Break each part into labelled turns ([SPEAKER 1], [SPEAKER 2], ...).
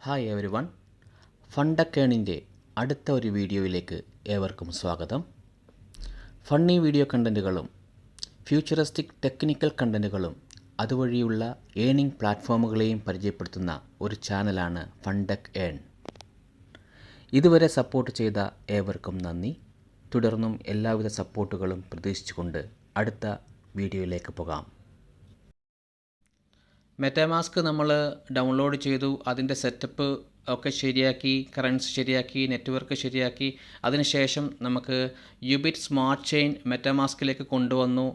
[SPEAKER 1] Hi every one, ഫണ്ടക്കേണിൻ്റെ അടുത്ത ഒരു വീഡിയോയിലേക്ക് ഏവർക്കും സ്വാഗതം. ഫണ്ണി വീഡിയോ കണ്ടൻറ്റുകളും ഫ്യൂച്ചറിസ്റ്റിക് ടെക്നിക്കൽ കണ്ടൻറ്റുകളും അതുവഴിയുള്ള ഏണിംഗ് പ്ലാറ്റ്ഫോമുകളെയും പരിചയപ്പെടുത്തുന്ന ഒരു ചാനലാണ് ഫണ്ടക് ഏൺ. ഇതുവരെ സപ്പോർട്ട് ചെയ്ത ഏവർക്കും നന്ദി. തുടർന്നും എല്ലാവിധ സപ്പോർട്ടുകളും പ്രതീക്ഷിച്ചുകൊണ്ട് അടുത്ത വീഡിയോയിലേക്ക് പോകാം. മെറ്റാമാസ്ക് നമ്മൾ ഡൗൺലോഡ് ചെയ്തു, അതിൻ്റെ സെറ്റപ്പ് ഒക്കെ ശരിയാക്കി, കറൻസി ശരിയാക്കി, നെറ്റ്വർക്ക് ശരിയാക്കി. അതിനുശേഷം നമുക്ക് യുബിറ്റ് സ്മാർട്ട് ചെയിൻ മെറ്റാമാസ്കിലേക്ക് കൊണ്ടുവന്നു.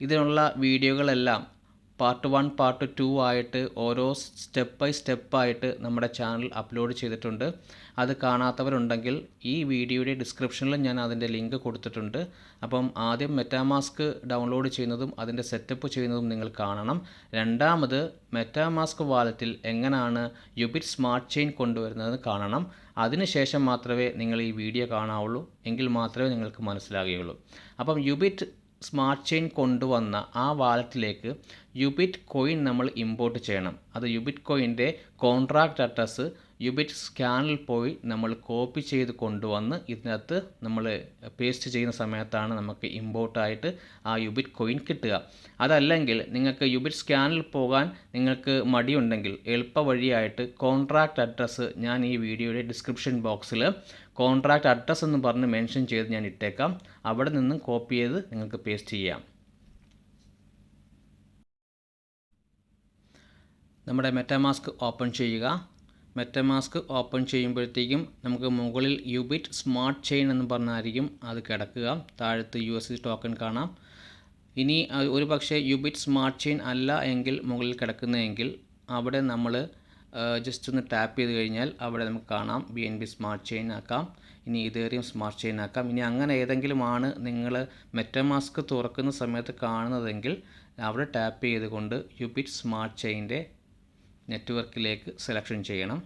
[SPEAKER 1] ഇതിനുള്ള വീഡിയോകളെല്ലാം പാർട്ട് 1, പാർട്ട് 2 ആയിട്ട് ഓരോ സ്റ്റെപ്പ് ബൈ സ്റ്റെപ്പായിട്ട് നമ്മുടെ ചാനൽ അപ്ലോഡ് ചെയ്തിട്ടുണ്ട്. അത് കാണാത്തവരുണ്ടെങ്കിൽ ഈ വീഡിയോയുടെ ഡിസ്ക്രിപ്ഷനിൽ ഞാൻ അതിൻ്റെ ലിങ്ക് കൊടുത്തിട്ടുണ്ട്. അപ്പം ആദ്യം മെറ്റാമാസ്ക് ഡൗൺലോഡ് ചെയ്യുന്നതും അതിൻ്റെ സെറ്റപ്പ് ചെയ്യുന്നതും നിങ്ങൾ കാണണം. രണ്ടാമത് മെറ്റാമാസ്ക് വാലറ്റിൽ എങ്ങനെയാണ് യുബിറ്റ് സ്മാർട്ട് ചെയിൻ കൊണ്ടുവരുന്നത് കാണണം. അതിനുശേഷം മാത്രമേ നിങ്ങൾ ഈ വീഡിയോ കാണാവുള്ളൂ, എങ്കിൽ മാത്രമേ നിങ്ങൾക്ക് മനസ്സിലാകുകയുള്ളൂ. അപ്പം യുബിറ്റ് സ്മാർട്ട് ചെയിൻ കൊണ്ടുവന്ന ആ വാലറ്റിലേക്ക് യുബിറ്റ് കോയിൻ നമ്മൾ ഇമ്പോർട്ട് ചെയ്യണം. അത് യുബിറ്റ് കോയിൻ്റെ കോൺട്രാക്റ്റ് അഡ്രസ്സ് യുബിറ്റ് സ്കാനിൽ പോയി നമ്മൾ കോപ്പി ചെയ്ത് കൊണ്ടുവന്ന് ഇതിനകത്ത് നമ്മൾ പേസ്റ്റ് ചെയ്യുന്ന സമയത്താണ് നമുക്ക് ഇമ്പോർട്ടായിട്ട് ആ യുബിറ്റ് കോയിൻ കിട്ടുക. അതല്ലെങ്കിൽ നിങ്ങൾക്ക് യുബിറ്റ് സ്കാനിൽ പോകാൻ നിങ്ങൾക്ക് മടിയുണ്ടെങ്കിൽ എളുപ്പ വഴിയായിട്ട് കോൺട്രാക്റ്റ് അഡ്രസ്സ് ഞാൻ ഈ വീഡിയോയുടെ ഡിസ്ക്രിപ്ഷൻ ബോക്സിൽ കോൺട്രാക്റ്റ് അഡ്രസ്സ് എന്ന് പറഞ്ഞ് മെൻഷൻ ചെയ്ത് ഞാൻ ഇട്ടേക്കാം. അവിടെ നിന്നും കോപ്പി ചെയ്ത് നിങ്ങൾക്ക് പേസ്റ്റ് ചെയ്യാം. നമ്മുടെ മെറ്റാമാസ്ക് ഓപ്പൺ ചെയ്യുക. മെറ്റാമാസ്ക് ഓപ്പൺ ചെയ്യുമ്പോഴത്തേക്കും നമുക്ക് മുകളിൽ യുബിറ്റ് സ്മാർട്ട് ചെയിൻ എന്ന് പറഞ്ഞായിരിക്കും അത് കിടക്കുക. താഴത്ത് USD ടോക്കൺ കാണാം. ഇനി ഒരു പക്ഷേ യുബിറ്റ് സ്മാർട്ട് ചെയിൻ അല്ല എങ്കിൽ മുകളിൽ കിടക്കുന്നതെങ്കിൽ അവിടെ നമ്മൾ ജസ്റ്റ് ഒന്ന് ടാപ്പ് ചെയ്ത് കഴിഞ്ഞാൽ അവിടെ നമുക്ക് കാണാം BNB സ്മാർട്ട് ചെയിൻ ആക്കാം, ഇനി ഇതേറിയം സ്മാർട്ട് ചെയിൻ ആക്കാം. ഇനി അങ്ങനെ ഏതെങ്കിലുമാണ് നിങ്ങൾ മെറ്റാമാസ്ക് തുറക്കുന്ന സമയത്ത് കാണുന്നതെങ്കിൽ അവിടെ ടാപ്പ് ചെയ്തുകൊണ്ട് യുബിറ്റ് സ്മാർട്ട് ചെയിൻ്റെ നെറ്റ്വർക്കിലേക്ക് സെലക്ഷൻ ചെയ്യണം.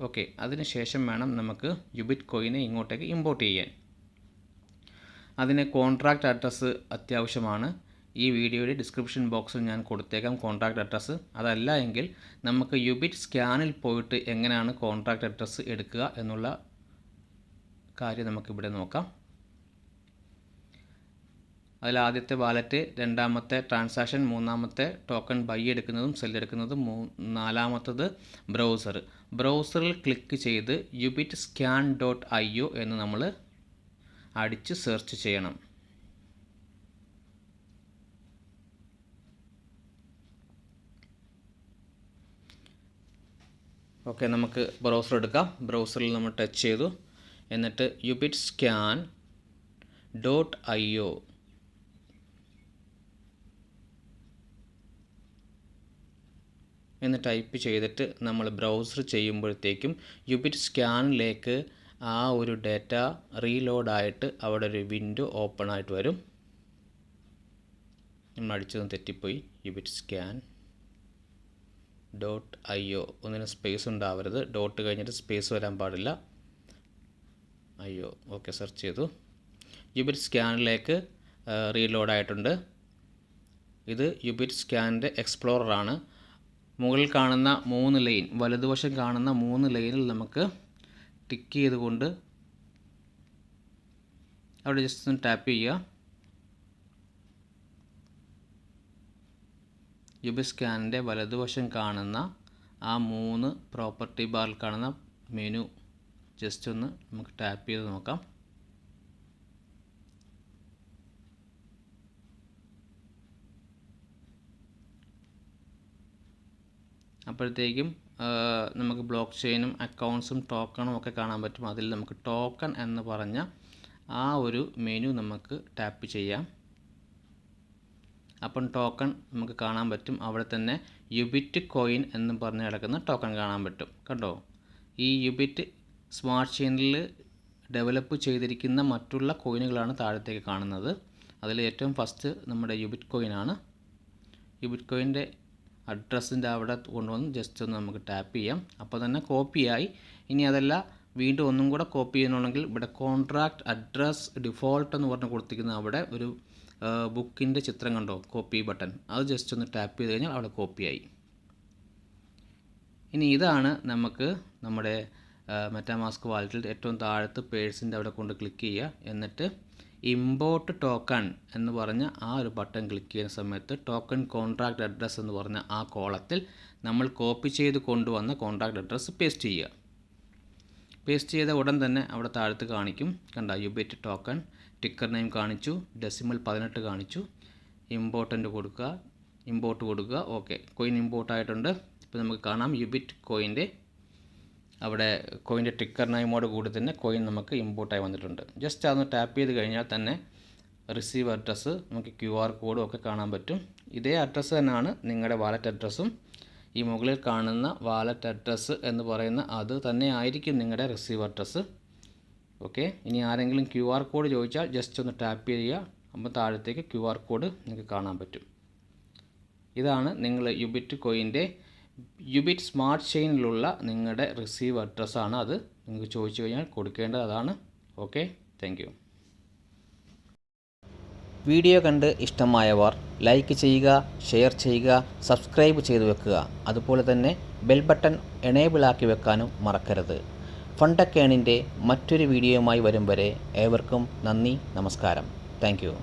[SPEAKER 1] ഓക്കെ, അതിനുശേഷം വേണം നമുക്ക് യുബിറ്റ് കോയിനെ ഇങ്ങോട്ടേക്ക് ഇമ്പോർട്ട് ചെയ്യാൻ. അതിന് കോൺട്രാക്റ്റ് അഡ്രസ്സ് അത്യാവശ്യമാണ്. ഈ വീഡിയോയുടെ ഡിസ്ക്രിപ്ഷൻ ബോക്സിൽ ഞാൻ കൊടുത്തേക്കാം കോൺട്രാക്റ്റ് അഡ്രസ്സ്. അതല്ല എങ്കിൽ നമുക്ക് യുബിറ്റ് സ്കാനിൽ പോയിട്ട് എങ്ങനെയാണ് കോൺട്രാക്റ്റ് അഡ്രസ്സ് എടുക്കുക എന്നുള്ള കാര്യം നമുക്കിവിടെ നോക്കാം. അതിൽ ആദ്യത്തെ വാലറ്റ്, രണ്ടാമത്തെ ട്രാൻസാക്ഷൻ, മൂന്നാമത്തെ ടോക്കൺ ബൈ എടുക്കുന്നതും സെൽ എടുക്കുന്നതും, നാലാമത്തത് ബ്രൗസറിൽ ക്ലിക്ക് ചെയ്ത് ubitscan.io എന്ന് നമ്മൾ അടിച്ച് സെർച്ച് ചെയ്യണം. ഓക്കെ, നമുക്ക് ബ്രൗസർ എടുക്കാം. ബ്രൗസറിൽ നമ്മൾ ടച്ച് ചെയ്തു, എന്നിട്ട് ubitscan.io എന്ന് ടൈപ്പ് ചെയ്തിട്ട് നമ്മൾ ബ്രൗസർ ചെയ്യുമ്പോഴത്തേക്കും യുബിറ്റ് സ്കാനിലേക്ക് ആ ഒരു ഡാറ്റ റീലോഡായിട്ട് അവിടെ ഒരു വിൻഡോ ഓപ്പൺ ആയിട്ട് വരും. നമ്മൾ അടിച്ചതും തെറ്റിപ്പോയി. ubitscan.io ഒന്നിനും സ്പേസ് ഉണ്ടാവരുത്, ഡോട്ട് കഴിഞ്ഞിട്ട് സ്പേസ് വരാൻ പാടില്ല. ഓക്കെ, സെർച്ച് ചെയ്തു. യുബിറ്റ് സ്കാനിലേക്ക് റീലോഡായിട്ടുണ്ട്. ഇത് യുബിറ്റ് സ്കാനിൻ്റെ എക്സ്പ്ലോററാണ്. മുകളിൽ കാണുന്ന 3 ലൈൻ, വലതുവശം കാണുന്ന 3 ലൈനിൽ നമുക്ക് ടിക്ക് ചെയ്തുകൊണ്ട് അവിടെ ജസ്റ്റ് ഒന്ന് ടാപ്പ് ചെയ്യുക. യുബിറ്റ് സ്കാനിൻ്റെ വലതുവശം കാണുന്ന ആ 3 പ്രോപ്പർട്ടി ബാറിൽ കാണുന്ന മെനു ജസ്റ്റ് ഒന്ന് നമുക്ക് ടാപ്പ് ചെയ്ത് നോക്കാം. അപ്പോഴത്തേക്കും നമുക്ക് ബ്ലോക്ക് ചെയിനും അക്കൗണ്ട്സും ടോക്കണും ഒക്കെ കാണാൻ പറ്റും. അതിൽ നമുക്ക് ടോക്കൺ എന്ന് പറഞ്ഞ ആ ഒരു മെനു നമുക്ക് ടാപ്പ് ചെയ്യാം. അപ്പം ടോക്കൺ നമുക്ക് കാണാൻ പറ്റും. അവിടെ തന്നെ യുബിറ്റ് കോയിൻ എന്ന് പറഞ്ഞ് കിടക്കുന്ന ടോക്കൺ കാണാൻ പറ്റും. കണ്ടോ, ഈ യുബിറ്റ് സ്മാർട്ട് ചെയിനിൽ ഡെവലപ്പ് ചെയ്തിരിക്കുന്ന മറ്റുള്ള കോയിനുകളാണ് താഴത്തേക്ക് കാണുന്നത്. അതിൽ ഏറ്റവും ഫസ്റ്റ് നമ്മുടെ യുബിറ്റ് കോയിനാണ്. യുബിറ്റ് കോയിൻ്റെ അഡ്രസ്സിൻ്റെ അവിടെ കൊണ്ടുവന്ന് ജസ്റ്റ് ഒന്ന് നമുക്ക് ടാപ്പ് ചെയ്യാം. അപ്പോൾ തന്നെ കോപ്പിയായി. ഇനി അതല്ല വീണ്ടും ഒന്നും കൂടെ കോപ്പി ചെയ്യണമെങ്കിൽ ഇവിടെ കോൺട്രാക്റ്റ് അഡ്രസ് ഡിഫോൾട്ട് എന്ന് പറഞ്ഞ് കൊടുത്തിരിക്കുന്ന അവിടെ ഒരു ബുക്കിൻ്റെ ചിത്രം കണ്ടോ, കോപ്പി ബട്ടൺ, അത് ജസ്റ്റ് ഒന്ന് ടാപ്പ് ചെയ്ത് കഴിഞ്ഞാൽ അവിടെ കോപ്പിയായി. ഇനി ഇതാണ് നമുക്ക് നമ്മുടെ മെറ്റാമാസ്ക് വാലറ്റിൽ ഏറ്റവും താഴത്ത് പേഴ്സിൻ്റെ അവിടെ കൊണ്ട് ക്ലിക്ക് ചെയ്യുക. എന്നിട്ട് ഇമ്പോർട്ട് ടോക്കൺ എന്ന് പറഞ്ഞ ആ ഒരു ബട്ടൺ ക്ലിക്ക് ചെയ്യുന്ന സമയത്ത് ടോക്കൺ കോൺട്രാക്റ്റ് അഡ്രസ്സ് എന്ന് പറഞ്ഞ ആ കോളത്തിൽ നമ്മൾ കോപ്പി ചെയ്ത് കൊണ്ടുവന്ന കോൺട്രാക്റ്റ് അഡ്രസ്സ് പേസ്റ്റ് ചെയ്യുക. പേസ്റ്റ് ചെയ്ത ഉടൻ തന്നെ അവിടെ താഴത്ത് കാണിക്കും, കണ്ട യുബിറ്റ് ടോക്കൺ ടിക്കർ നെയിം കാണിച്ചു, ഡെസിമൽ 18 കാണിച്ചു. ഇമ്പോർട്ട് കൊടുക്കുക. ഓക്കെ, കോയിൻ ഇമ്പോർട്ട് ആയിട്ടുണ്ട്. ഇപ്പോൾ നമുക്ക് കാണാം യുബിറ്റ് കോയിൻ്റെ അവിടെ കോയിൻ്റെ ടിക്കർ നെയിമോട് കൂടി തന്നെ കോയിൻ നമുക്ക് ഇമ്പോർട്ടായി വന്നിട്ടുണ്ട്. ജസ്റ്റ് അതൊന്ന് ടാപ്പ് ചെയ്ത് കഴിഞ്ഞാൽ തന്നെ റിസീവ് അഡ്രസ്സ് നമുക്ക് QR കോഡും ഒക്കെ കാണാൻ പറ്റും. ഇതേ അഡ്രസ്സ് തന്നെയാണ് നിങ്ങളുടെ വാലറ്റ് അഡ്രസ്സും. ഈ മുകളിൽ കാണുന്ന വാലറ്റ് അഡ്രസ്സ് എന്ന് പറയുന്ന അത് തന്നെ ആയിരിക്കും നിങ്ങളുടെ റിസീവ് അഡ്രസ്സ്. ഓക്കെ, ഇനി ആരെങ്കിലും QR കോഡ് ചോദിച്ചാൽ ജസ്റ്റ് ഒന്ന് ടാപ്പ് ചെയ്യുക. അപ്പോൾ താഴത്തേക്ക് QR കോഡ് നിങ്ങൾക്ക് കാണാൻ പറ്റും. ഇതാണ് നിങ്ങൾ യുബിറ്റ് കോയിൻ്റെ യുബിറ്റ് സ്മാർട്ട് ചെയിനിലുള്ള നിങ്ങളുടെ റിസീവ് അഡ്രസ്സാണ്. അത് നിങ്ങൾക്ക് ചോദിച്ചു കഴിഞ്ഞാൽ കൊടുക്കേണ്ടത് അതാണ്. Okay, thank you. വീഡിയോ കണ്ട് ഇഷ്ടമായവർ ലൈക്ക് ചെയ്യുക, ഷെയർ ചെയ്യുക, സബ്സ്ക്രൈബ് ചെയ്തു വെക്കുക. അതുപോലെ തന്നെ ബെൽ ബട്ടൺ എനേബിൾ ആക്കി വെക്കാനും മറക്കരുത്. ഫണ്ടക്കേണിൻ്റെ മറ്റൊരു വീഡിയോയുമായി വരും വരെ ഏവർക്കും നന്ദി, നമസ്കാരം. Thank you.